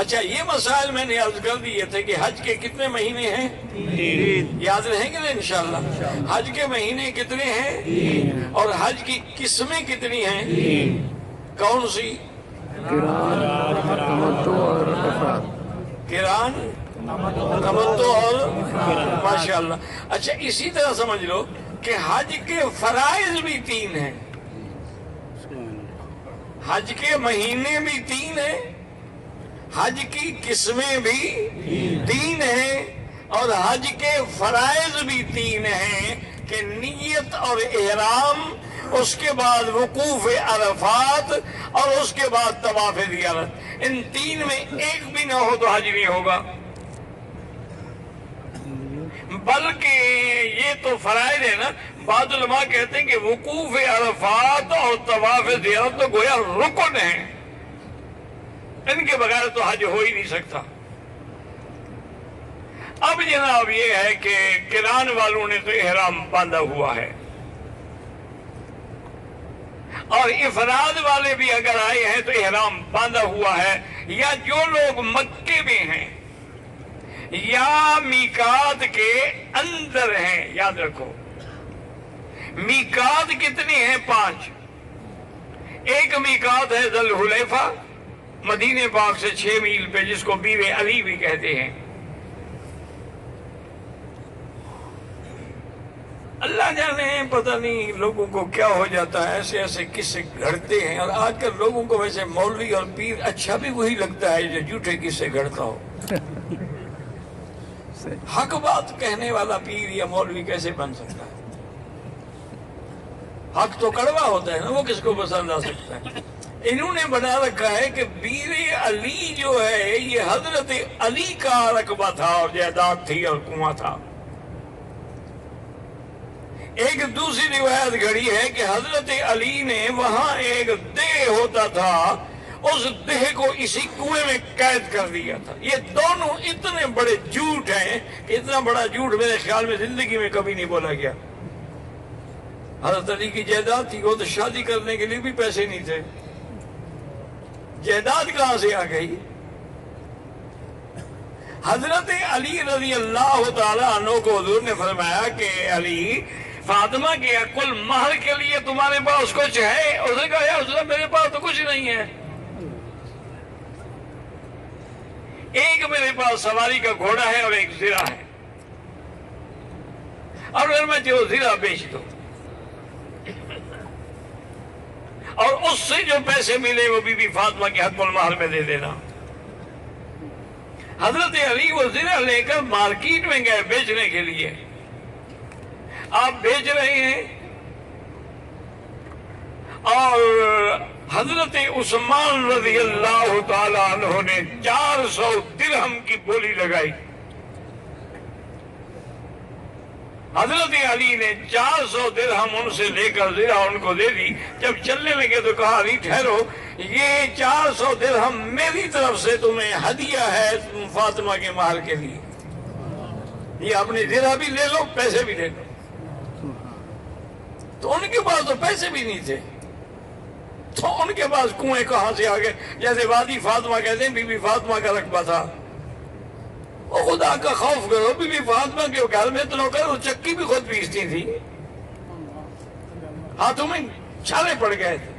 اچھا یہ مسائل میں نے عرض کر دیے تھے کہ حج کے کتنے مہینے ہیں؟ 3 یاد رہیں گے نا انشاءاللہ؟ حج کے مہینے کتنے ہیں؟ 3 اور حج کی قسمیں کتنی ہیں؟ 3 کون سی؟ قران، تمتع اور ماشاءاللہ۔ اچھا اسی طرح سمجھ لو کہ حج کے فرائض بھی 3 ہیں، حج کے مہینے بھی 3 ہیں، حج کی قسمیں بھی 3 ہیں، اور حج کے فرائض بھی 3 ہیں کہ نیت اور احرام، اس کے بعد وقوف عرفات، اور اس کے بعد طواف زیارت۔ ان 3 میں ایک بھی نہ ہو تو حج نہیں ہوگا۔ بلکہ یہ تو فرائض ہے نا، بعض علماء کہتے ہیں کہ وقوف عرفات اور طواف زیارت تو گویا رکن ہیں، ان کے بغیر تو حج ہو ہی نہیں سکتا۔ اب جناب یہ ہے کہ قران والوں نے تو احرام باندھا ہوا ہے، اور افراد والے بھی اگر آئے ہیں تو احرام باندھا ہوا ہے، یا جو لوگ مکے میں ہیں یا میقات کے اندر ہیں۔ یاد رکھو میقات کتنی ہیں؟ 5۔ ایک میقات ہے ذی الحلیفہ، مدینہ پاک سے 6 میل پہ، جس کو بیوے علی بھی کہتے ہیں۔ اللہ جانے پتہ نہیں لوگوں کو کیا ہو جاتا ہے، ایسے ایسے قصے گھڑتے ہیں، اور آج کل لوگوں کو ویسے مولوی اور پیر اچھا بھی وہی لگتا ہے جو جھوٹے قصے گھڑتا ہو۔ حق بات کہنے والا پیر یا مولوی کیسے بن سکتا ہے؟ حق تو کڑوا ہوتا ہے نا، وہ کس کو پسند آ سکتا ہے؟ انہوں نے بنا رکھا ہے کہ بیر علی جو ہے یہ حضرت علی کا رقبہ تھا، اور جائیداد تھی اور کنواں تھا۔ ایک دوسری روایت گھڑی ہے کہ حضرت علی نے وہاں ایک دہ ہوتا تھا، اس دہ کو اسی کنویں میں قید کر دیا تھا۔ یہ دونوں اتنے بڑے جھوٹ ہیں کہ اتنا بڑا جھوٹ میرے خیال میں زندگی میں کبھی نہیں بولا گیا۔ حضرت علی کی جائیداد تھی، وہ تو شادی کرنے کے لیے بھی پیسے نہیں تھے، جائیداد کہاں سے آ گئی؟ حضرت علی رضی اللہ تعالیٰ عنہ کو حضور نے فرمایا کہ علی، فاطمہ کے کل مہر کے لیے تمہارے پاس کچھ ہے؟ اس نے کہا یا رسول اللہ میرے پاس تو کچھ نہیں ہے، ایک میرے پاس سواری کا گھوڑا ہے اور ایک زرہ ہے، اور اگر میں جو زرہ بیچ دوں اور اس سے جو پیسے ملے وہ بی بی فاطمہ کے حق المہر میں دے دینا۔ حضرت علی وہ زرہ لے کر مارکیٹ میں گئے بیچنے کے لیے۔ آپ بیچ رہے ہیں، اور حضرت عثمان رضی اللہ تعالیٰ عنہ نے 400 درہم کی بولی لگائی۔ حضرت علی نے 400 درہم ان سے لے کر زرہ ان کو دے دی۔ جب چلنے لگے تو کہا علی ٹھہرو، یہ 400 درہم میری طرف سے تمہیں ہدیہ ہے فاطمہ کے مہر کے لیے، یہ اپنی زرہ بھی لے لو، پیسے بھی لے لو۔ تو ان کے پاس تو پیسے بھی نہیں تھے، تو ان کے پاس کنویں کہاں سے آگے؟ جیسے وادی فاطمہ کہتے ہیں، بی بی فاطمہ کا رقبہ تھا۔ اور خدا کا خوف کرو، بی بی فاطمہ کے گھر میں تو نوکر چکی بھی خود پیستی تھی، ہاتھوں میں چھالے پڑ گئے تھے۔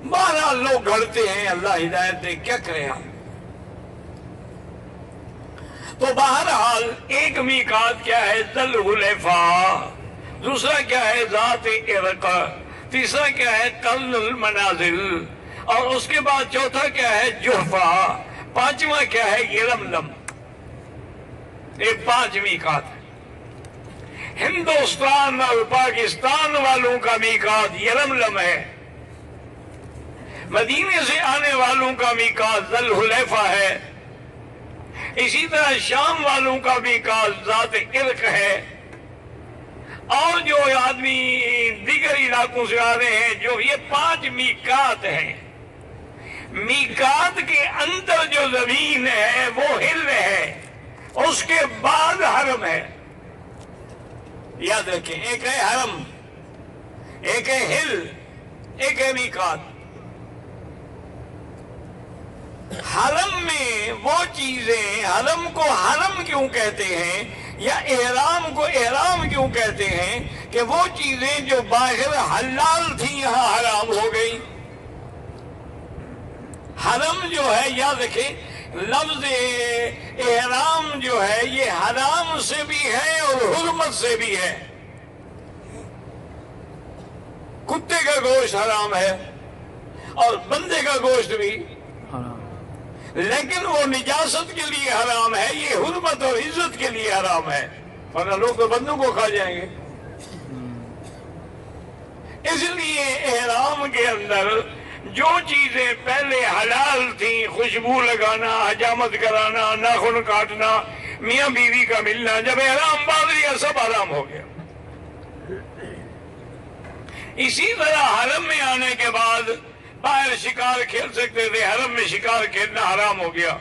بہرحال لوگ گھڑتے ہیں، اللہ ہدایت دے، کیا کریں ہم؟ تو بہرحال ایک میقات کیا ہے؟ ذی الحلیفہ، دوسرا کیا ہے؟ ذات عرق، تیسرا کیا ہے؟ قرن المنازل، اور اس کے بعد چوتھا کیا ہے؟ جحفہ، پانچواں کیا ہے؟ یلملم۔ یہ 5 میقات ہے۔ ہندوستان اور پاکستان والوں کا میقات یلملم ہے، مدینے سے آنے والوں کا میقات ذی الحلیفہ ہے، اسی طرح شام والوں کا میقات ذات عرق ہے، اور جو آدمی دیگر علاقوں سے آ رہے ہیں، جو یہ 5 میقات ہیں۔ میقات کے اندر جو زمین ہے وہ ہل ہے، اس کے بعد حرم ہے۔ یاد رکھیں، ایک ہے حرم، ایک ہے ہل، ایک ہے میقات۔ وہ چیزیں حرم کو حرم کیوں کہتے ہیں یا احرام کو احرام کیوں کہتے ہیں کہ وہ چیزیں جو باہر حلال تھیں یہاں حرام ہو گئی. حرم جو ہے یاد رکھیں لفظ احرام جو ہے یہ حرام سے بھی ہے اور حرمت سے بھی ہے. کتے کا گوشت حرام ہے اور بندے کا گوشت بھی، لیکن وہ نجاست کے لیے حرام ہے، یہ حرمت اور عزت کے لیے حرام ہے، ورنہ لوگ تو بندوں کو کھا جائیں گے. اس لیے احرام کے اندر جو چیزیں پہلے حلال تھیں، خوشبو لگانا، حجامت کرانا، ناخن کاٹنا، میاں بیوی کا ملنا، جب احرام باندھ لیا سب حرام ہو گیا. اسی طرح حرم میں آنے کے بعد باہر شکار کھیل سکتے تھے، حرم میں شکار کھیلنا حرام ہو گیا.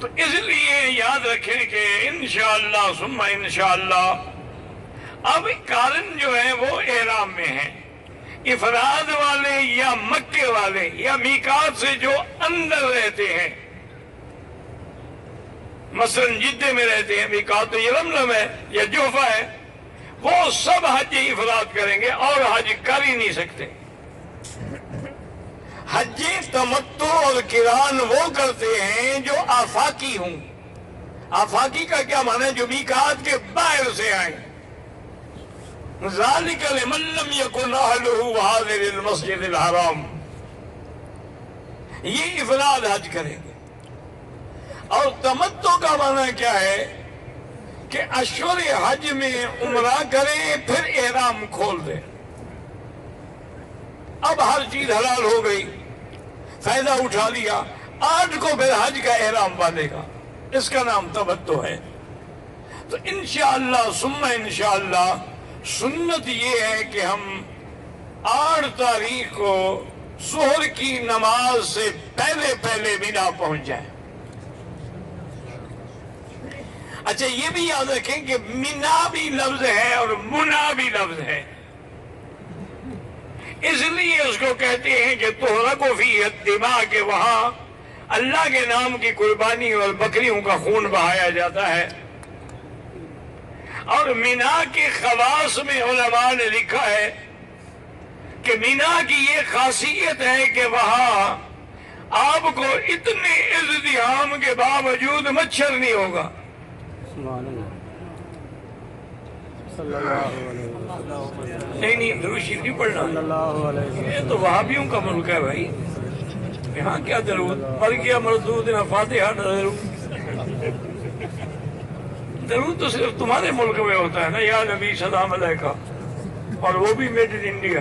تو اس لیے یاد رکھیں کہ انشاءاللہ ثم انشاءاللہ اب قارن جو ہے وہ احرام میں ہیں. افراد والے یا مکے والے یا میقات سے جو اندر رہتے ہیں، مثلا جدے میں رہتے ہیں، میقات تو یلملم ہے یا جوفہ ہے، وہ سب حج افراد کریں گے اور حج کر ہی نہیں سکتے. حج تمتع اور قران وہ کرتے ہیں جو آفاقی ہوں. آفاقی کا کیا معنی ہے؟ جو میقات کے باہر سے آئیں. ذالک لمن لم یکن اہلہ حاضر المسجد الحرام، یہ افراد حج کریں گے. اور تمتع کا معنی کیا ہے کہ اشہر حج میں عمرہ کریں پھر احرام کھول دیں. اب ہر چیز حلال ہو گئی، فائدہ اٹھا لیا، 8 کو پھر حج کا احرام باندھے گا، اس کا نام تمتع ہے. تو انشاءاللہ ثم انشاءاللہ سنت یہ ہے کہ ہم 8 تاریخ کو ظہر کی نماز سے پہلے پہلے مینا پہنچ جائیں. اچھا یہ بھی یاد رکھیں کہ مینا بھی لفظ ہے اور منا بھی لفظ ہے، اس لیے اس کو کہتے ہیں کہ تحرق فیہ الدماء، کہ وہاں اللہ کے نام کی قربانی اور بکریوں کا خون بہایا جاتا ہے. اور مینا کے خواص میں علماء نے لکھا ہے کہ مینا کی یہ خاصیت ہے کہ وہاں آپ کو اتنے ازدحام کے باوجود مچھر نہیں ہوگا. نہیں درود شریف نہیں پڑھنا، یہ تو وہابیوں کا ملک ہے بھائی، یہاں کیا درود؟ مر گیا مردود نہ فاتحہ نہ درود. درود تو صرف تمہارے ملک میں ہوتا ہے نا، یا نبی سلام علیکہ، اور وہ بھی میڈ ان انڈیا.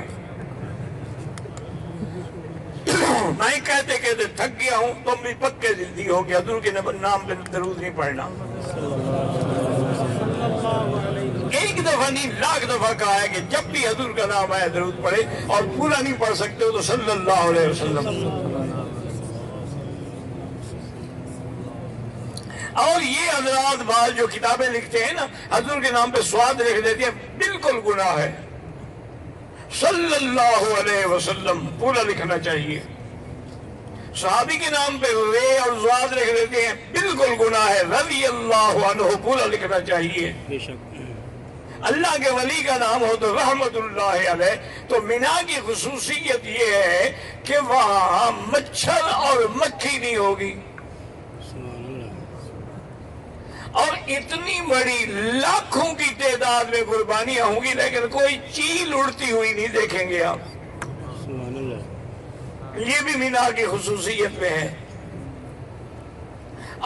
میں کہتے کہتے تھک گیا ہوں، تم بھی پکے زندگی ہو گیا، حضور کے نام پہ درود نہیں پڑھنا. ایک دفعہ نہیں 1,00,000 دفعہ کہا ہے کہ جب بھی حضور کا نام آئے درود پڑھے، اور پورا نہیں پڑھ سکتے ہو تو صلی اللہ علیہ وسلم. اور یہ حضرات بعض جو کتابیں لکھتے ہیں نا، حضور کے نام پہ سواد لکھ دیتے ہیں، بالکل گناہ ہے. صلی اللہ علیہ وسلم پورا لکھنا چاہیے. صحابی کے نام پہ رے اور زواد لکھ دیتے ہیں، بالکل گناہ ہے. رضی اللہ عنہ پورا لکھنا چاہیے. اللہ کے ولی کا نام ہو تو رحمت اللہ علیہ. تو مینا کی خصوصیت یہ ہے کہ وہاں مچھر اور مکھی نہیں ہوگی، اور اتنی بڑی لاکھوں کی تعداد میں قربانیاں ہوں گی، لیکن کوئی چیل اڑتی ہوئی نہیں دیکھیں گے آپ. یہ بھی مینا کی خصوصیت میں ہے.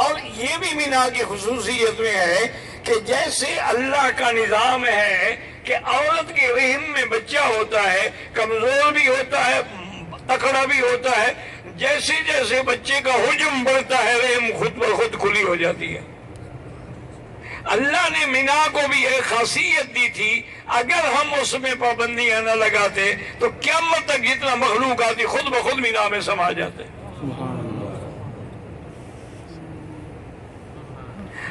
اور یہ بھی مینا کی خصوصیت میں ہے کہ جیسے اللہ کا نظام ہے کہ عورت کے رحم میں بچہ ہوتا ہے، کمزور بھی ہوتا ہے، تکڑا بھی ہوتا ہے، جیسے جیسے بچے کا حجم بڑھتا ہے رحم خود بخود کھلی ہو جاتی ہے. اللہ نے مینا کو بھی ایک خاصیت دی تھی، اگر ہم اس میں پابندیاں نہ لگاتے تو قیامت تک جتنا مخلوق آتی خود بخود مینا میں سما جاتے.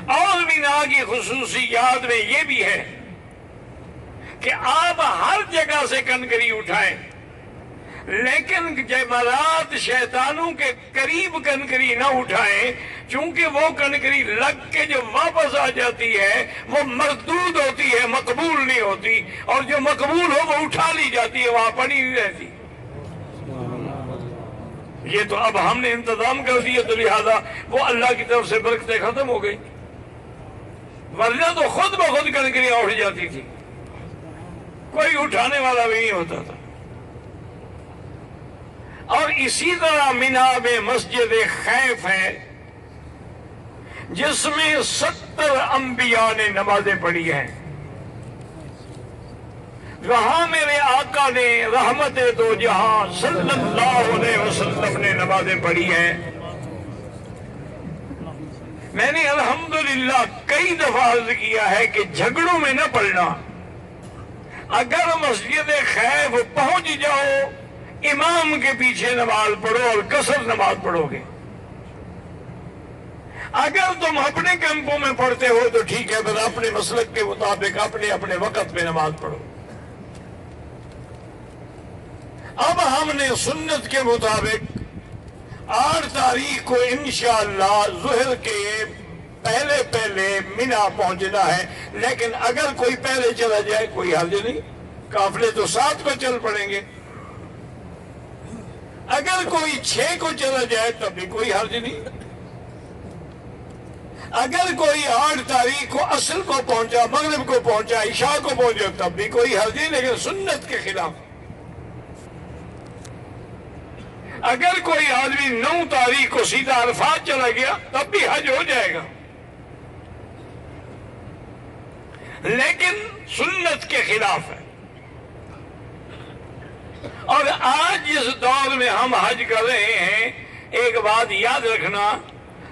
اور مینا کی خصوصیات میں یہ بھی ہے کہ آپ ہر جگہ سے کنکری اٹھائیں، لیکن جمرات شیطانوں کے قریب کنکری نہ اٹھائیں، چونکہ وہ کنکری لگ کے جو واپس آ جاتی ہے وہ مردود ہوتی ہے، مقبول نہیں ہوتی، اور جو مقبول ہو وہ اٹھا لی جاتی ہے، وہاں پڑی نہیں رہتی۔ یہ تو اب ہم نے انتظام کر دیا، تو لہذا وہ اللہ کی طرف سے برکتیں ختم ہو گئی، ورنہ تو خود بخود کنکریاں اٹھ جاتی تھی، کوئی اٹھانے والا بھی نہیں ہوتا تھا۔ اور اسی طرح مینا میں مسجد خیف ہے جس میں 70 انبیاء نے نمازیں پڑھی ہیں، وہاں میرے آقا نے رحمت دو جہاں صلی اللہ علیہ وسلم نے نمازیں پڑھی ہیں۔ میں نے الحمدللہ کئی دفعہ عرض کیا ہے کہ جھگڑوں میں نہ پڑنا، اگر مسجد خیف پہنچ جاؤ امام کے پیچھے نماز پڑھو اور قصر نماز پڑھو گے، اگر تم اپنے کیمپوں میں پڑھتے ہو تو ٹھیک ہے، پھر اپنے مسلک کے مطابق اپنے اپنے وقت میں نماز پڑھو۔ اب ہم نے سنت کے مطابق 8 تاریخ کو انشاءاللہ ظہر کے پہلے مینا پہنچنا ہے، لیکن اگر کوئی پہلے چلا جائے کوئی حرج نہیں، قافلے تو 7 کو چل پڑیں گے، اگر کوئی 6 کو چلا جائے تب بھی کوئی حرج نہیں، اگر کوئی 8 تاریخ کو عصر کو پہنچا، مغرب کو پہنچا، عشاء کو پہنچا تب بھی کوئی حرج نہیں، لیکن سنت کے خلاف۔ اگر کوئی آدمی 9 تاریخ کو سیدھا عرفات چلا گیا تب بھی حج ہو جائے گا، لیکن سنت کے خلاف ہے۔ اور آج جس دور میں ہم حج کر رہے ہیں، ایک بات یاد رکھنا،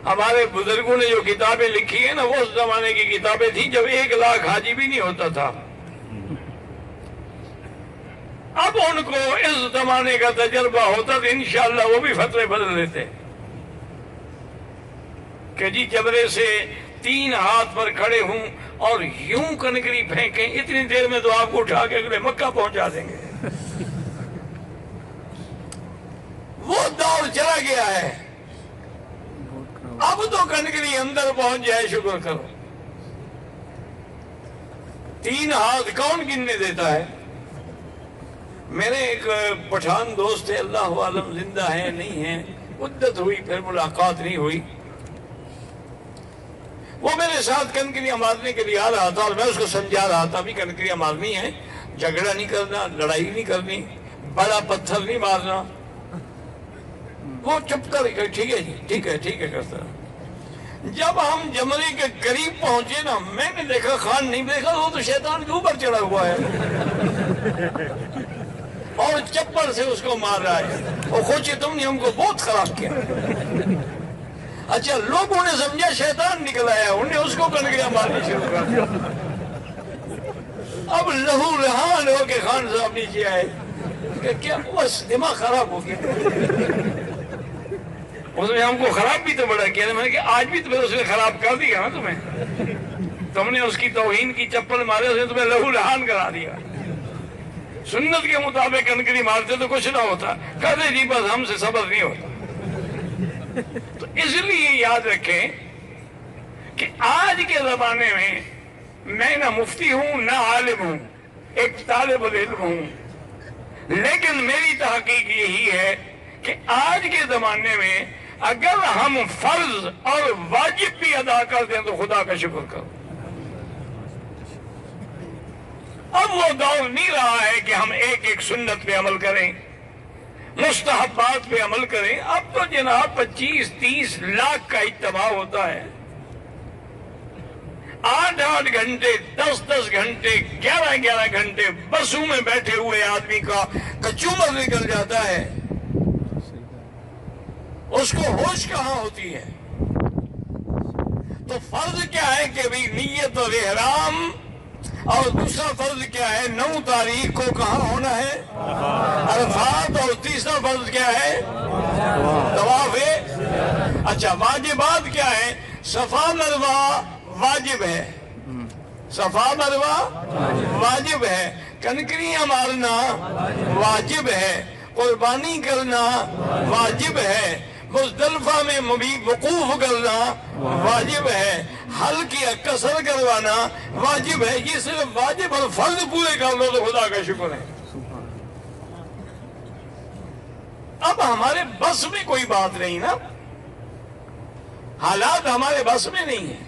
ہمارے بزرگوں نے جو کتابیں لکھی ہیں نا، وہ اس زمانے کی کتابیں تھیں جب 1 لاکھ حاجی بھی نہیں ہوتا تھا۔ اب ان کو اس زمانے کا تجربہ ہوتا تو انشاءاللہ وہ بھی فتوے بدل لیتے کہ جی جبرے سے 3 ہاتھ پر کھڑے ہوں اور یوں کنکری پھینکیں، اتنی دیر میں تو آپ کو اٹھا کے اگلے مکہ پہنچا دیں گے۔ وہ دور چلا گیا ہے، اب تو کنکری اندر پہنچ جائے شکر کرو۔ 3 ہاتھ کون گننے دیتا ہے؟ میرے ایک پٹھان دوست تھے، اللہ عالم زندہ ہیں نہیں ہیں، مدت ہوئی پھر ملاقات نہیں ہوئی، وہ میرے ساتھ کنکریاں مارنے کے لیے آ رہا تھا اور میں اس کو سمجھا رہا تھا بھی کنکریاں مارنی ہے، جھگڑا نہیں کرنا، لڑائی نہیں کرنی، بڑا پتھر نہیں مارنا۔ وہ چپ کر ٹھیک ہے جی ٹھیک ہے کرتا رہا۔ جب ہم جمرے کے قریب پہنچے نا، میں نے دیکھا خان نہیں دیکھا، وہ تو شیطان کے اوپر چڑھا ہوا ہے اور چپڑ سے اس کو مار رہا ہے، وہ خوشی تم نے ہم کو بہت خراب کیا۔ اچھا لوگوں نے سمجھا شیطان نکل آیا، انہوں نے اس کو کنکریاں مارنی شروع کر دیا۔ اب لہو رہان ہو کے خان صاحب نیچے آئے کہ کیا بس دماغ خراب ہو گیا۔ اس نے ہم کو خراب بھی تو بڑا کیا، میں نے کہا آج بھی تو اس نے خراب کر دیا نا تمہیں، تم نے اس کی توہین کی چپل مارے، اس نے تمہیں لہو لہان کرا دیا۔ سنت کے مطابق کنکری مارتے تو کچھ نہ ہوتا، کہتے جی بس ہم سے صبر نہیں ہوتا۔ تو اس لیے یاد رکھیں کہ آج کے زمانے میں نہ مفتی ہوں نہ عالم ہوں، ایک طالب العلم ہوں، لیکن میری تحقیق یہی ہے کہ آج کے زمانے میں اگر ہم فرض اور واجب بھی ادا کر دیں تو خدا کا شکر کرو۔ اب وہ دور نہیں رہا ہے کہ ہم ایک سنت پہ عمل کریں، مستحبات پہ عمل کریں۔ اب تو جناب 25-30 لاکھ کا اجتماع ہوتا ہے، 8-8 گھنٹے 10-10 گھنٹے 11-11 گھنٹے بسوں میں بیٹھے ہوئے آدمی کا کچومر نکل جاتا ہے، اس کو ہوش کہاں ہوتی ہے؟ تو فرض کیا ہے کہ بھی نیت اور احرام، اور دوسرا فرض کیا ہے 9 تاریخ کو کہاں ہونا ہے؟ عرفات، اور تیسرا فرض کیا ہے؟ طواف ہے۔ اچھا واجبات کیا ہے؟ صفا مروہ واجب ہے، صفا مروہ واجب ہے، کنکریاں مارنا واجب ہے، قربانی کرنا واجب ہے، مزدلفہ میں مبیت وقوف کرنا واجب ہے، حل کیا قصر کروانا واجب ہے۔ یہ صرف واجب اور فرض پورے کر لو تو خدا کا شکر ہے۔ اب ہمارے بس میں کوئی بات نہیں نا، حالات ہمارے بس میں نہیں ہیں۔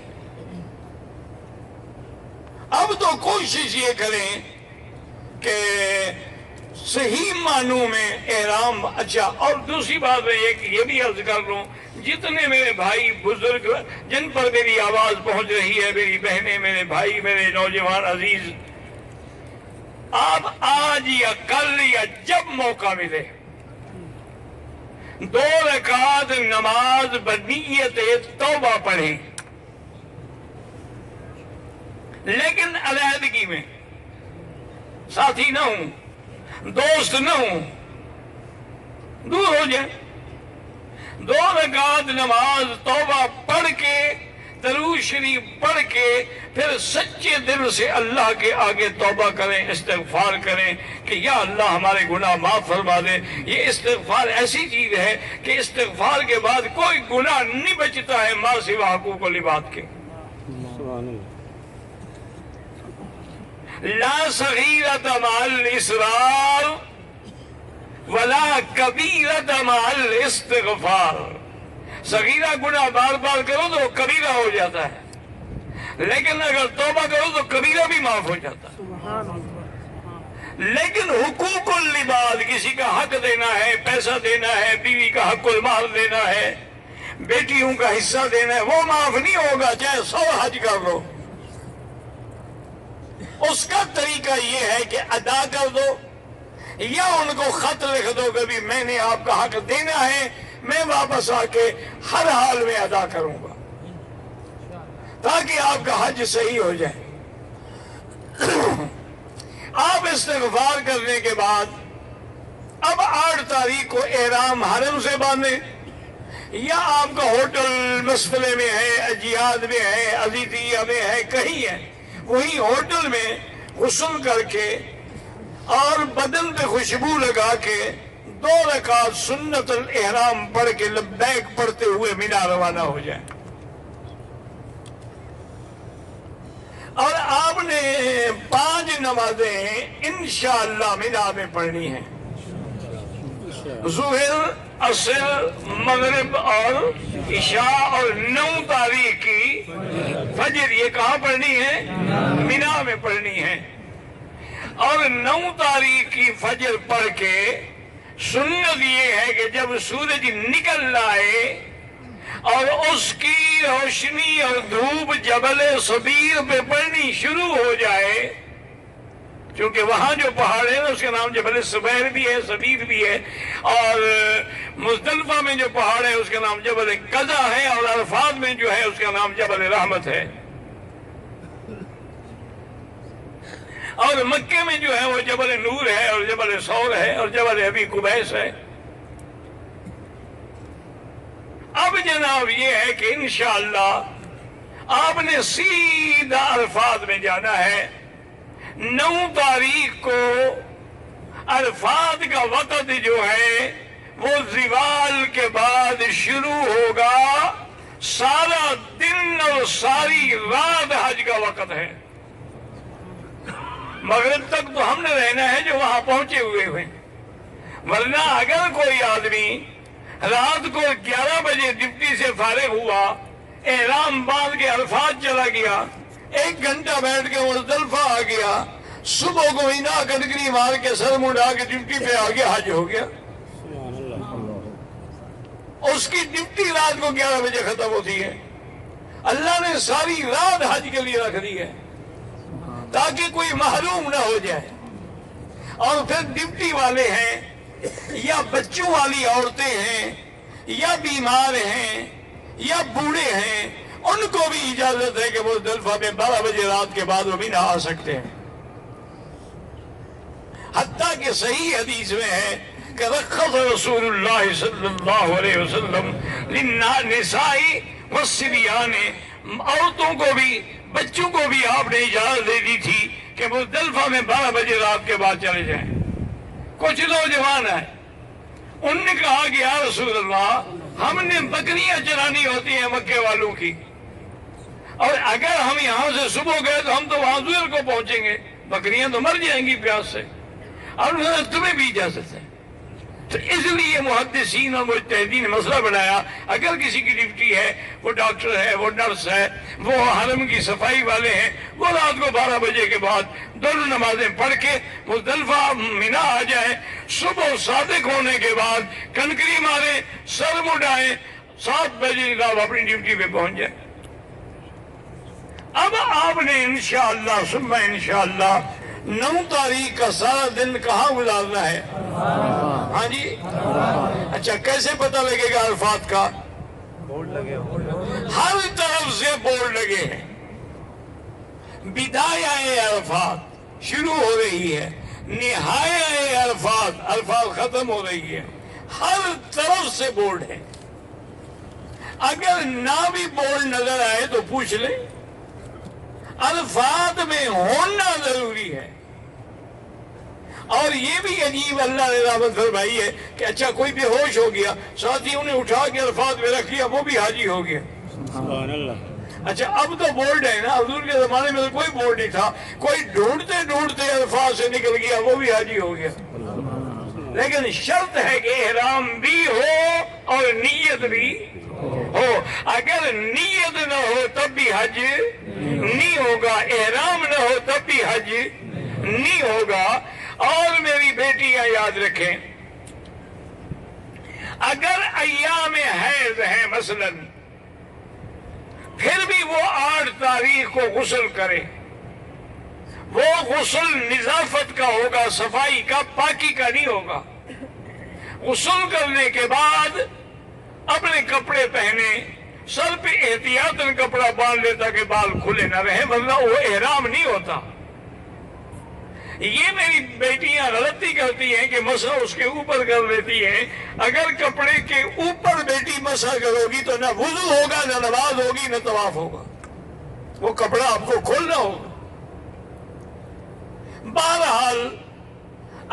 اب تو کوشش یہ کریں کہ صحیح معنوں میں احرام اچھا۔ اور دوسری بات میں یہ بھی عرض کر لوں، جتنے میرے بھائی بزرگ جن پر میری آواز پہنچ رہی ہے، میری بہنیں، میرے بھائی، میرے نوجوان عزیز، آپ آج یا کل یا جب موقع ملے 2 رکعت نماز بنیت توبہ پڑھیں، لیکن علیحدگی میں، ساتھی نہ ہوں، دوست نہ ہوں، دور ہو جائیں۔ 2 رکعت نماز توبہ پڑھ کے، درود شریف پڑھ کے، پھر سچے دل سے اللہ کے آگے توبہ کریں، استغفار کریں کہ یا اللہ ہمارے گناہ معاف فرما دے۔ یہ استغفار ایسی چیز ہے کہ استغفار کے بعد کوئی گناہ نہیں بچتا ہے ما سوا حقوق العباد کے۔ لا صغیرۃ مع الاصرار ولا کبیرۃ مع الاستغفار۔ صغیرہ گناہ بار بار کرو تو کبیرہ ہو جاتا ہے، لیکن اگر توبہ کرو تو کبیرہ بھی معاف ہو جاتا ہے۔ لیکن حقوق العباد، کسی کا حق دینا ہے، پیسہ دینا ہے، بیوی کا حق المال دینا ہے، بیٹیوں کا حصہ دینا ہے، وہ معاف نہیں ہوگا چاہے 100 حج کر لو۔ اس کا طریقہ یہ ہے کہ ادا کر دو، یا ان کو خط لکھ دو کہ بھی میں نے آپ کا حق دینا ہے، میں واپس آ کے ہر حال میں ادا کروں گا، تاکہ آپ کا حج صحیح ہو جائے۔ آپ استغفار کرنے کے بعد اب 8 تاریخ کو احرام حرم سے باندھیں، یا آپ کا ہوٹل مسفلے میں ہے، اجیاد میں ہے، عزیزیہ میں ہے، کہیں ہے، وہی ہوٹل میں غسل کر کے اور بدن پہ خوشبو لگا کے 2 رکعت سنت الاحرام پڑھ کے لبیک پڑھتے ہوئے مینا روانہ ہو جائے۔ اور آپ نے 5 نمازیں انشاءاللہ مینا میں پڑھنی ہیں، ظہر، عصر، مغرب اور عشاء، اور 9 تاریخ کی فجر۔ یہ کہاں پڑھنی ہے؟ مینا میں پڑھنی ہے۔ اور 9 تاریخ کی فجر پڑھ کے سنت یہ ہے کہ جب سورج نکل آئے اور اس کی روشنی اور دھوپ جبل صبیر پہ پڑنی شروع ہو جائے، کیونکہ وہاں جو پہاڑ ہے اس کا نام جبل صبیر بھی ہے، صبیر بھی ہے، اور مزدلفہ میں جو پہاڑ ہے اس کا نام جبل قضا ہے، اور عرفات میں جو ہے اس کا نام جبل رحمت ہے، اور مکے میں جو ہے وہ جبل نور ہے، اور جبل ثور ہے، اور جبل ابی قبیس ہے۔ اب جناب یہ ہے کہ انشاءاللہ آپ نے سیدھا عرفات میں جانا ہے۔ 9 تاریخ کو عرفات کا وقت جو ہے وہ زوال کے بعد شروع ہوگا، سارا دن اور ساری رات حج کا وقت ہے۔ مغرب تک تو ہم نے رہنا ہے جو وہاں پہنچے ہوئے ہیں، ورنہ اگر کوئی آدمی رات کو 11 بجے ڈپٹی سے فارغ ہوا، احرام باندھ کے عرفات چلا گیا، 1 گھنٹہ بیٹھ کے مزدلفہ آ گیا، صبح کو مینا کٹکری مار کے سر مڑا کے ڈپٹی پہ آ گیا، حج ہو گیا۔ اس کی ڈپٹی رات کو 11 بجے ختم ہوتی ہے۔ اللہ نے ساری رات حج کے لیے رکھ دی ہے تاکہ کوئی محروم نہ ہو جائے۔ اور پھر ڈپٹی والے ہیں یا بچوں والی عورتیں ہیں یا بیمار ہیں یا بوڑھے ہیں، ان کو بھی اجازت ہے کہ وہ مزدلفہ میں 12 بجے رات کے بعد وہ بھی نہ آ سکتے ہیں۔ حتیٰ کہ صحیح حدیث میں ہے کہ رخص رسول اللہ صلی اللہ علیہ وسلم للنساء والصبیان، عورتوں کو بھی بچوں کو بھی آپ نے اجازت دے دی تھی کہ مزدلفہ میں 12 بجے رات کے بعد چلے جائیں۔ کچھ نوجوان ہیں انہوں نے کہا کہ یا رسول اللہ ہم نے بکریاں چرانی ہوتی ہیں مکے والوں کی، اور اگر ہم یہاں سے صبح گئے تو ہم تو وہاں دور کو پہنچیں گے، بکریاں تو مر جائیں گی پیاس سے، اور انہوں نے تمہیں بھی اجازت ہے۔ تو اس لیے محدثین اور مجتہدین نے مسئلہ بنایا، اگر کسی کی ڈیوٹی ہے، وہ ڈاکٹر ہے، وہ نرس ہے، وہ حرم کی صفائی والے ہیں، وہ رات کو 12 بجے کے بعد دونوں نمازیں پڑھ کے مزدلفہ مینا آ جائیں، صبح صادق ہونے کے بعد کنکری ماریں، سر مڈائیں، 7 بجے آپ اپنی ڈیوٹی پہ پہنچ جائیں۔ اب آپ نے انشاءاللہ ثم انشاءاللہ 9 تاریخ کا سارا دن کہاں گزارنا ہے؟ ہاں جی، اچھا کیسے پتہ لگے گا عرفات کا؟ ہر طرف سے بورڈ لگے ہیں، بدایہ عرفات شروع ہو رہی ہے، نہایہ عرفات عرفات ختم ہو رہی ہے، ہر طرف سے بورڈ ہے۔ اگر نہ بھی بورڈ نظر آئے تو پوچھ لیں، عرفات میں ہونا ضروری ہے۔ اور یہ بھی عجیب اللہ نے رحمت فرمائی ہے کہ اچھا کوئی بے ہوش ہو گیا، ساتھیوں نے اٹھا کے عرفات میں رکھ لیا، وہ بھی حاجی ہو گیا۔ سبحان اللہ۔ اچھا اب تو بورڈ ہے نا، حضور کے زمانے میں تو کوئی بورڈ نہیں تھا، کوئی ڈھونڈتے ڈھونڈتے عرفات سے نکل گیا، وہ بھی حاجی ہو گیا۔ لیکن شرط ہے کہ احرام بھی ہو اور نیت بھی ہو، اگر نیت نہ ہو تب بھی حج نہیں ہوگا، احرام نہ ہو تب بھی حج نہیں ہوگا۔ اور میری بیٹیاں یاد رکھیں، اگر ایام حیض ہیں مثلا، پھر بھی وہ 8 تاریخ کو غسل کرے، وہ غسل نظافت کا ہوگا، صفائی کا، پاکی کا نہیں ہوگا۔ غسل کرنے کے بعد اپنے کپڑے پہنے، سر پہ احتیاطاً کپڑا باندھ لیتا کہ بال کھلے نہ رہے، ورنہ وہ احرام نہیں ہوتا۔ یہ میری بیٹیاں غلطی کرتی ہیں کہ مسح اس کے اوپر کر لیتی ہیں۔ اگر کپڑے کے اوپر بیٹی مسح کرو گی تو نہ وضو ہوگا، نہ نماز ہوگی، نہ طواف ہوگا، وہ کپڑا آپ کو کھولنا ہوگا۔ بہرحال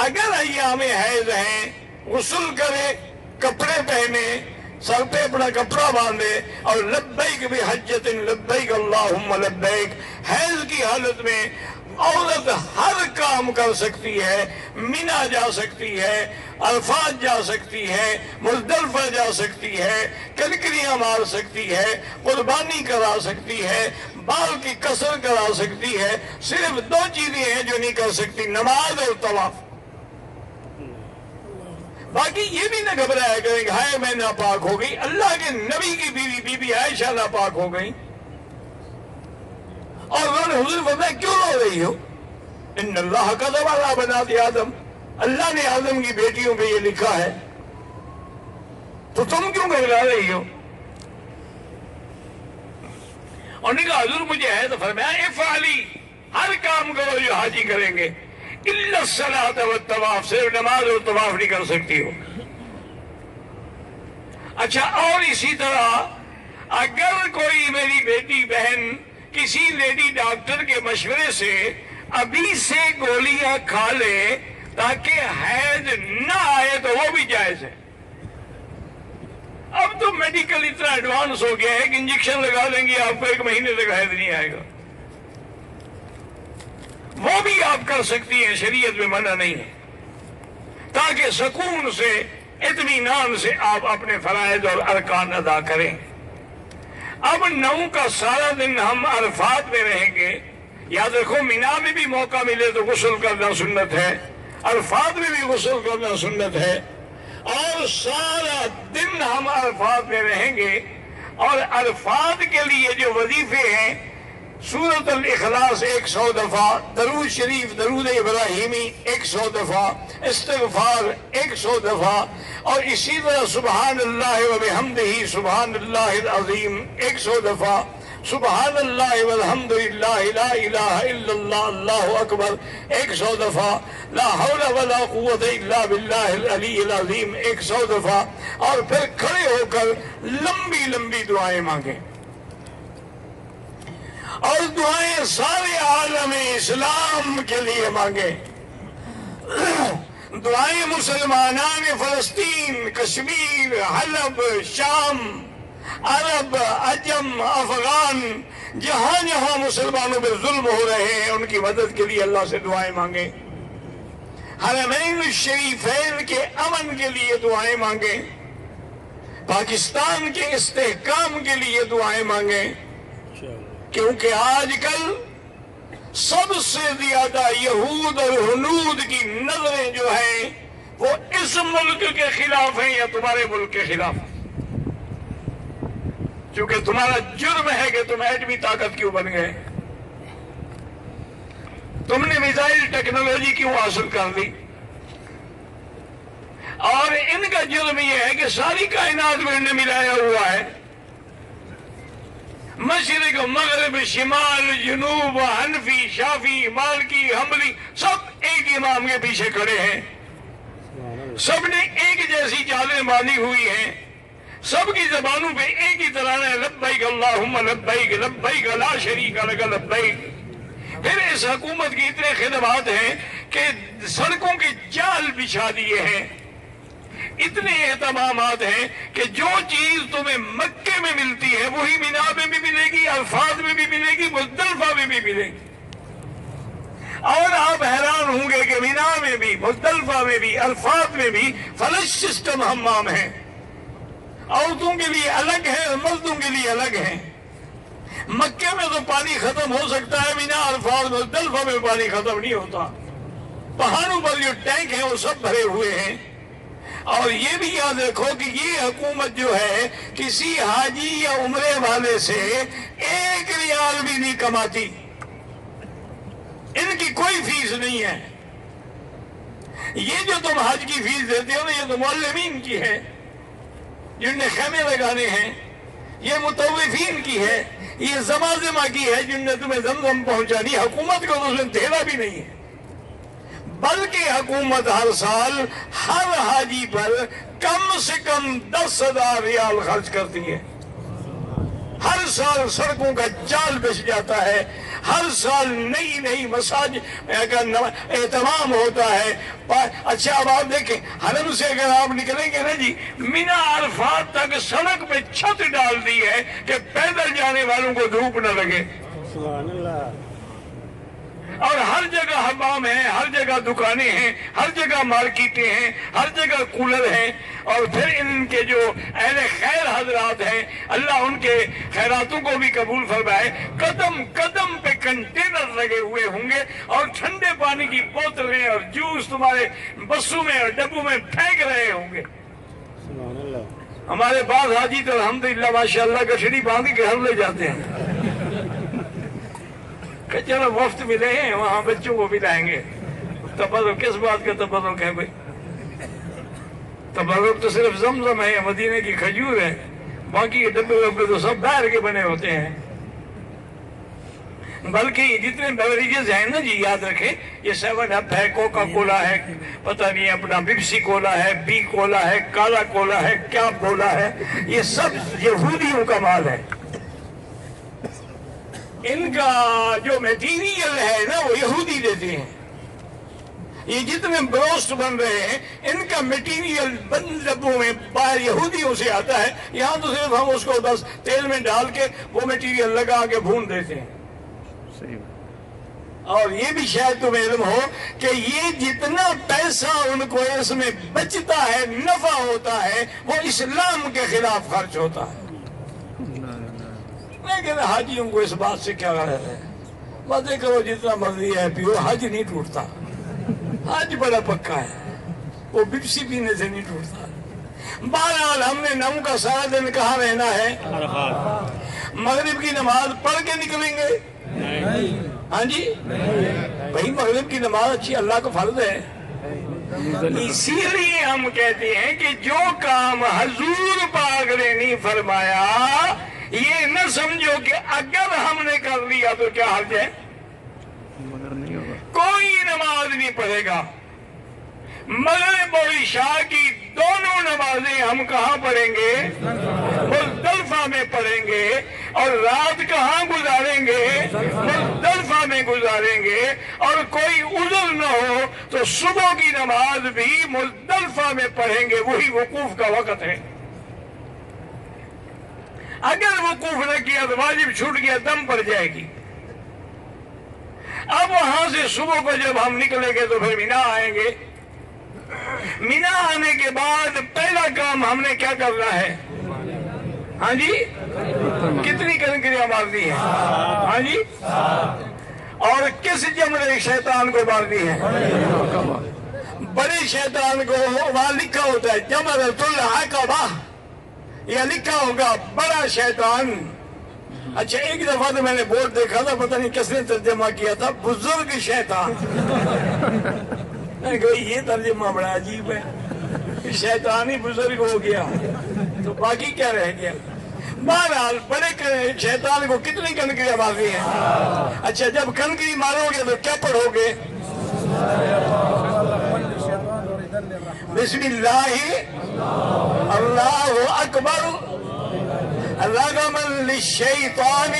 اگر ایام حیض ہیں، غسل کرے، کپڑے پہنے، سر پہ اپنا کپڑا باندھے، اور لبیک بحجۃ لبیک اللہم لبیک، حیض کی حالت میں عورت ہر کام کر سکتی ہے، مینا جا سکتی ہے، عرفات جا سکتی ہے، مزدلفہ جا سکتی ہے، کنکریاں مار سکتی ہے، قربانی کرا سکتی ہے، بال کی قصر کرا سکتی ہے۔ صرف 2 چیزیں ہیں جو نہیں کر سکتی، نماز اور طواف۔ باقی یہ بھی نہ گھبرایا کریں کہ ہائے میں ناپاک ہو گئی، اللہ کے نبی کی بیوی بی بی عائشہ ناپاک ہو گئی، اور انہوں نے حضور فرمایا کیوں رو رہی ہو؟ ان اللہ کذب علی بنات آدم، اللہ نے آدم کی بیٹیوں پہ یہ لکھا ہے، تو تم کیوں گھبرا رہی ہو؟ اور نے کہا حضور مجھے ہے، تو فرمایا افعلی، ہر کام کرو جو حاجی کریں گے، الا الصلاۃ والطواف، صرف نماز اور طواف نہیں کر سکتی ہو۔ اچھا، اور اسی طرح اگر کوئی میری بیٹی بہن کسی لیڈی ڈاکٹر کے مشورے سے ابھی سے گولیاں کھا لے تاکہ حیض نہ آئے تو وہ بھی جائز ہے۔ اب تو میڈیکل اتنا ایڈوانس ہو گیا ہے کہ انجیکشن لگا دیں گے آپ کو 1 مہینے تک حیض نہیں آئے گا، وہ بھی آپ کر سکتی ہیں، شریعت میں منع نہیں ہے، تاکہ سکون سے، اطمینان سے آپ اپنے فرائض اور ارکان ادا کریں۔ اب 9 کا سارا دن ہم عرفات میں رہیں گے۔ یاد رکھو، مینا میں بھی موقع ملے تو غسل کرنا سنت ہے، عرفات میں بھی غسل کرنا سنت ہے، اور سارا دن ہم عرفات میں رہیں گے۔ اور عرفات کے لیے جو وظیفے ہیں، سورۃ الاخلاص 100 دفعہ، درود شریف، درود ابراہیمی 100 دفعہ، استغفار 100 دفعہ، اور اسی طرح سبحان اللہ و بحمدہ سبحان اللہ العظیم 100 دفعہ، سبحان اللہ والحمد للہ لا الہ الا اللہ اللہ اکبر 100 دفعہ، لا حول ولا قوت الا باللہ العلی العظیم 100 دفعہ، اور پھر کھڑے ہو کر لمبی لمبی دعائیں مانگیں، اور دعائیں سارے عالم اسلام کے لیے مانگیں۔ دعائیں مسلمانان فلسطین، کشمیر، حلب، شام، عرب، عجم، افغان، جہاں جہاں مسلمانوں پہ ظلم ہو رہے ہیں ان کی مدد کے لیے اللہ سے دعائیں مانگیں، حرمین الشریفین کے امن کے لیے دعائیں مانگیں، پاکستان کے استحکام کے لیے دعائیں مانگیں، کیونکہ آج کل سب سے زیادہ یہود اور ہنود کی نظریں جو ہیں وہ اس ملک کے خلاف ہیں یا تمہارے ملک کے خلاف، کیونکہ تمہارا جرم ہے کہ تم ایٹمی طاقت کیوں بن گئے، تم نے میزائل ٹیکنالوجی کیوں حاصل کر لی، اور ان کا جرم یہ ہے کہ ساری کائنات میں انہیں ملایا ہوا ہے، مشرق مغرب شمال جنوب حنفی شافی مالکی حنبلی سب ایک امام کے پیچھے کھڑے ہیں، سب نے ایک جیسی چالیں باندھی ہوئی ہیں، سب کی زبانوں پہ ایک ہی طرح ہے لبیک اللہم لبیک لبیک لا شریک لک لبیک۔ پھر اس حکومت کی اتنے خدمات ہیں کہ سڑکوں کے جال بچھا دیے ہیں، اتنے اہتمامات ہیں کہ جو چیز تمہیں مکے میں ملتی ہے وہی مینا میں بھی ملے گی، عرفات میں بھی ملے گی، مزدلفہ میں بھی ملے گی، اور آپ حیران ہوں گے کہ مینا میں بھی مزدلفہ میں بھی عرفات میں بھی فلش سسٹم حمام ہے، عورتوں کے لیے الگ ہے اور مردوں کے لیے الگ ہے۔ مکے میں تو پانی ختم ہو سکتا ہے، مینا عرفات مزدلفہ میں پانی ختم نہیں ہوتا، پہاڑوں پر جو ٹینک ہیں وہ سب بھرے ہوئے ہیں۔ اور یہ بھی یاد رکھو کہ یہ حکومت جو ہے کسی حاجی یا عمرے والے سے ایک ریال بھی نہیں کماتی، ان کی کوئی فیس نہیں ہے، یہ جو تم حج کی فیس دیتے ہو نا یہ تو معلمین کی ہے جن نے خیمے لگانے ہیں، یہ مطوفین کی ہے، یہ زمازمہ کی ہے جن نے تمہیں زمزم پہنچانی، حکومت کو تو اس میں دینا بھی نہیں ہے، بلکہ حکومت ہر سال ہر حاجی پر کم سے کم 10,000 ریال خرچ کرتی ہے، ہر سال سڑکوں کا جال بچ جاتا ہے، ہر سال نئی نئی مساجد کا اہتمام ہوتا ہے۔ اچھا اب آپ دیکھیں حرم سے اگر آپ نکلیں گے نا جی، مینا عرفات تک سڑک پہ چھت ڈال دی ہے کہ پیدل جانے والوں کو دھوپ نہ لگے، سبحان اللہ، اور ہر جگہ حمام ہے، ہر جگہ دکانیں ہیں، ہر جگہ مارکیٹیں ہیں، ہر جگہ کولر ہیں، اور پھر ان کے جو اہل خیر حضرات ہیں اللہ ان کے خیراتوں کو بھی قبول فرمائے، قدم قدم پہ کنٹینر لگے ہوئے ہوں گے اور ٹھنڈے پانی کی بوتلیں اور جوس تمہارے بسوں میں اور ڈبوں میں پھینک رہے ہوں گے۔ سبحان اللہ، ہمارے بعض حاجی تو الحمدللہ ماشاءاللہ گٹھڑی باندھ کے گھر لے جاتے ہیں کہ چلو وفد ملے ہیں وہاں بچوں کو بھی لائیں گے۔ تبرک کس بات کا تبرک ہے بھائی؟ تبرک تو صرف زمزم ہے، مدینے کی کھجور ہے، باقی کے ڈبے وبے تو سب باہر کے بنے ہوتے ہیں۔ بلکہ جتنے بیوریجز ہیں نا جی یاد رکھیں، یہ 7 اپ ہے، کوکا کولا ہے، پتہ نہیں اپنا پیپسی کولا ہے، بی کولا ہے، کالا کولا ہے، کیا کولا ہے، یہ سب یہودیوں کا مال ہے۔ ان کا جو میٹیریل ہے نا وہ یہودی دیتے ہیں، یہ جتنے بروسٹ بن رہے ہیں ان کا میٹیریل بند ڈبوں میں باہر یہودیوں سے آتا ہے، یہاں تو صرف ہم اس کو بس تیل میں ڈال کے وہ میٹیریل لگا کے بھون دیتے ہیں۔ اور یہ بھی شاید تمہیں علم ہو کہ یہ جتنا پیسہ ان کو اس میں بچتا ہے، نفع ہوتا ہے، وہ اسلام کے خلاف خرچ ہوتا ہے۔ لیکن حاجیوں کو اس بات سے کیا غرض ہے، مزے کرو جتنا مرضی ہے پیو، حج نہیں ٹوٹتا، حج بڑا پکا ہے، وہ بپسی پینے سے نہیں ٹوٹتا۔ بہرحال ہم نے نم کا سارا دن کہاں رہنا ہے؟ مغرب کی نماز پڑھ کے نکلیں گے؟ ہاں جی بھائی، مغرب کی نماز اچھی اللہ کا فرض ہے، اسی لیے ہم کہتے ہیں کہ جو کام حضور پاک نے نہیں فرمایا یہ نہ سمجھو کہ اگر ہم نے کر لیا تو کیا حرج ہے، کوئی نماز نہیں پڑھے گا۔ مغرب اور عشاء کی دونوں نمازیں ہم کہاں پڑھیں گے؟ مزدلفہ میں پڑھیں گے، اور رات کہاں گزاریں گے؟ مزدلفہ میں گزاریں گے، اور کوئی عذر نہ ہو تو صبح کی نماز بھی مزدلفہ میں پڑھیں گے، وہی وقوف کا وقت ہے۔ اگر وقوف نہ کیا تو واجب چھوٹ گیا، دم پڑ جائے گی۔ اب وہاں سے صبح کو جب ہم نکلیں گے تو پھر مینا آئیں گے۔ مینا آنے کے بعد پہلا کام ہم نے کیا کرنا ہے؟ ہاں جی، کتنی کنکریاں مارنی ہے؟ ہاں جی، اور کس جمرے شیطان کو مارنی ہے؟ بڑے شیطان کو وہاں لکھا ہوتا ہے جمرۃ العقبہ، یہ لکھا ہوگا بڑا شیطان۔ اچھا، ایک دفعہ تو میں نے بورڈ دیکھا تھا، پتہ نہیں کس نے ترجمہ کیا تھا، بزرگ شیطان۔ میں نے کہا یہ ترجمہ بڑا عجیب ہے، شیطان ہی بزرگ ہو گیا تو باقی کیا رہ گیا؟ بہرحال بڑے شیطان کو کتنی کنکریاں مارنی ہیں؟ اچھا، جب کنکری مارو گے تو کیا پڑھو گے؟ بسم اللہ اللہ اکبر رغما للشیطان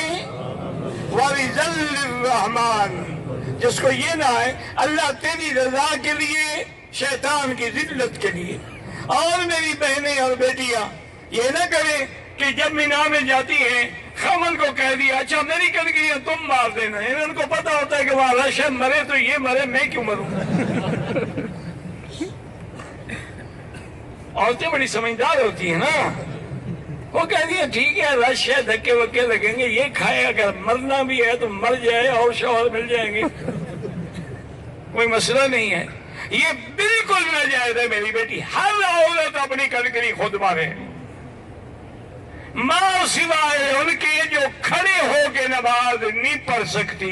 ورضا للرحمن۔ جس کو یہ نہ ہے اللہ تیری رضا کے لیے، شیطان کی ذلت کے لیے۔ اور میری بہنیں اور بیٹیاں یہ نہ کریں کہ جب مینا میں جاتی ہیں خامن کو کہہ دیا اچھا میری کنکریاں تم مار دینا، ان کو پتا ہوتا ہے کہ وہاں رش ہے، مرے تو یہ مرے، میں کیوں مروں؟ عورتیں بڑی سمجھدار ہوتی ہیں نا، وہ کہہ دیا ٹھیک ہے رش ہے، دھکے وکے لگیں گے، یہ کھائے، اگر مرنا بھی ہے تو مر جائے اور شوہر مل جائیں گے، کوئی مسئلہ نہیں ہے۔ یہ بالکل ناجائز ہے میری بیٹی، ہر عورت اپنی کنکری خود مارے، ماں سوائے ان کے جو کھڑے ہو کے نماز نہیں پڑھ سکتی،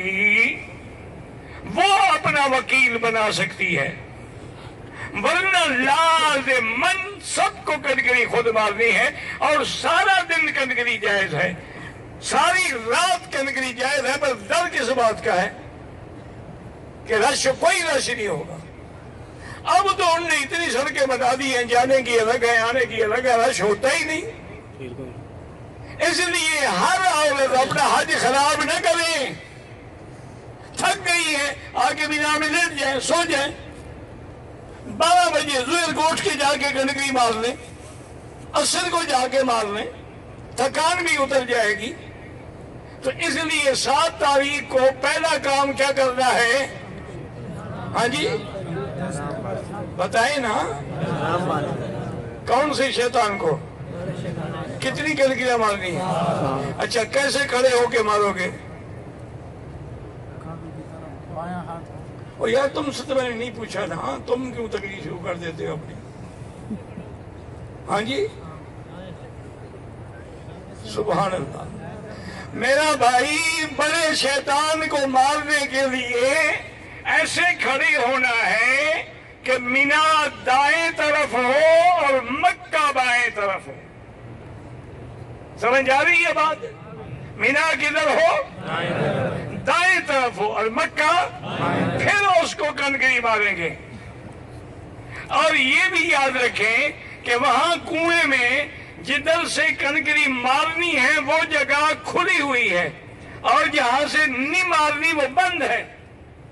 وہ اپنا وکیل بنا سکتی ہے، ورنہ لازماً سب کو کنکری خود مارنی ہے۔ اور سارا دن کنکری جائز ہے، ساری رات کنکری جائز ہے، بس ڈر کس بات کا ہے کہ رش، کوئی رش نہیں ہوگا۔ اب تو انہوں نے اتنی سڑکیں بتا دی ہیں، جانے کی الگ ہے، آنے کی الگ ہے، رش ہوتا ہی نہیں۔ اس لیے ہر عورت اپنا حج خراب نہ کریں، تھک گئی ہے آگے مینا میں لیٹ جائیں، سو جائیں، 12 بجے ظہر کو اٹھ کے جا کے کنکری مار لیں، عصر کو جا کے مار لیں، تھکان بھی اتر جائے گی۔ تو اس لیے 7 تاریخ کو پہلا کام کیا کرنا ہے؟ ہاں جی بتائیں نا، کون سے شیطان کو کتنی کنکریاں مارنی ہے؟ اچھا، کیسے کھڑے ہو کے مارو گے؟ اور یار تم سے تو میں نے نہیں پوچھا نا، تم کیوں تکلیف شروع کر دیتے ہو اپنی؟ ہاں جی، سبحان اللہ۔ میرا بھائی، بڑے شیطان کو مارنے کے لیے ایسے کھڑے ہونا ہے کہ مینا دائیں طرف ہو اور مکہ بائیں طرف ہو۔ سمجھ آ رہی ہے بات؟ مینا کدھر ہو؟ دائیں طرف ہو، اور مکہ پھر اس کو کنکری ماریں گے۔ اور یہ بھی یاد رکھیں کہ وہاں کنویں میں جدھر سے کنکری مارنی ہے وہ جگہ کھلی ہوئی ہے، اور جہاں سے نہیں مارنی وہ بند ہے،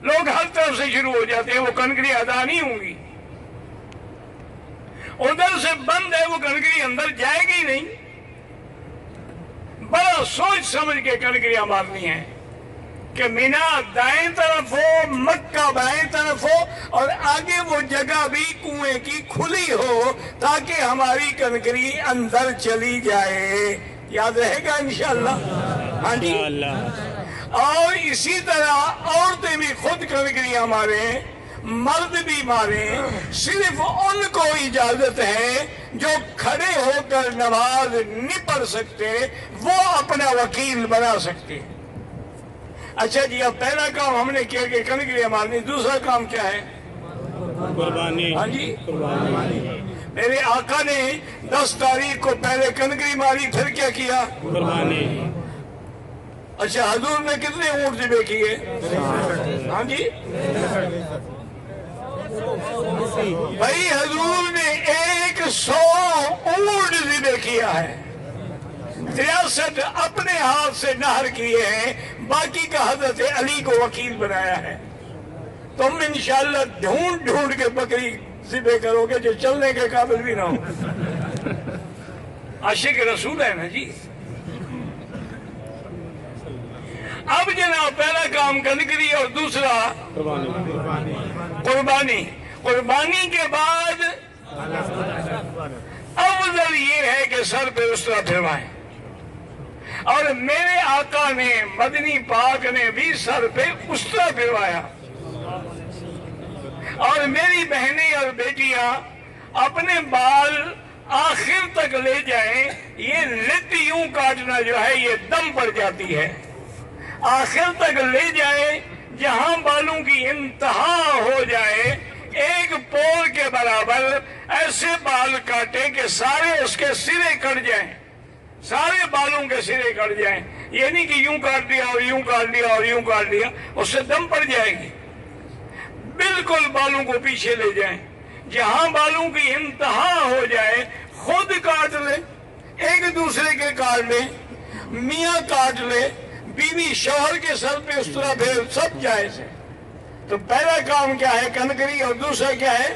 لوگ ہر طرف سے شروع ہو جاتے ہیں، وہ کنکری ادا نہیں ہوں گی، ادھر سے بند ہے، وہ کنکری اندر جائے گی نہیں۔ بڑا سوچ سمجھ کے کنکریاں مارنی ہیں کہ مینا دائیں طرف ہو، مکہ بائیں طرف ہو، اور آگے وہ جگہ بھی کنویں کی کھلی ہو تاکہ ہماری کنکری اندر چلی جائے۔ یاد رہے گا انشاءاللہ؟ ہاں جی۔ اور اسی طرح عورتیں بھی خود کنکریاں ماریں، مرد بھی ماریں، صرف ان کو اجازت ہے جو کھڑے ہو کر نماز نہیں پڑھ سکتے، وہ اپنا وکیل بنا سکتے۔ اچھا جی، اب پہلا کام ہم نے کیا کہ کنکریاں مارنی، دوسرا کام کیا ہے؟ قربانی۔ ہاں جی، میرے آقا نے 10 تاریخ کو پہلے کنکری ماری، پھر کیا کیا؟ قربانی۔ اچھا، حضور نے کتنے اونٹ ذبح کیے؟ ہاں جی بھائی، حضور نے 100 اونٹ ذبح کیا ہے، ریاست اپنے ہاتھ سے نہر کیے ہیں، باقی کا حضرت علی کو وکیل بنایا ہے۔ تم انشاءاللہ ڈھونڈ ڈھونڈ کے بکری ذبح کرو گے جو چلنے کے قابل بھی نہ ہو۔ عاشق رسول ہے نا جی۔ اب جناب پہلا کام کنکری اور دوسرا قربانی۔ قربانی کے بعد افضل یہ ہے کہ سر پہ اسرا پھروائیں، اور میرے آقا نے مدنی پاک نے بھی سر پہ اسرا پھروایا، اور میری بہنیں اور بیٹیاں اپنے بال آخر تک لے جائیں۔ یہ لٹ یوں کاٹنا جو ہے یہ دم پڑ جاتی ہے، آخر تک لے جائیں جہاں بالوں کی انتہا ہو جائے، ایک پور کے برابر ایسے بال کاٹیں کہ سارے اس کے سرے کٹ جائیں، سارے بالوں کے سرے کٹ جائیں۔ یہ نہیں کہ یوں کاٹ دیا اور یوں کاٹ دیا اور یوں کاٹ دیا، اس سے دم پڑ جائے گی۔ بالکل بالوں کو پیچھے لے جائیں، جہاں بالوں کی انتہا ہو جائے خود کاٹ لے، ایک دوسرے کے کاٹ لے، میاں کاٹ لے، بیوی شوہر کے سر پہ اس طرح پھر، سب جائز ہے۔ تو پہلا کام کیا ہے کنکری، اور دوسرا کیا ہے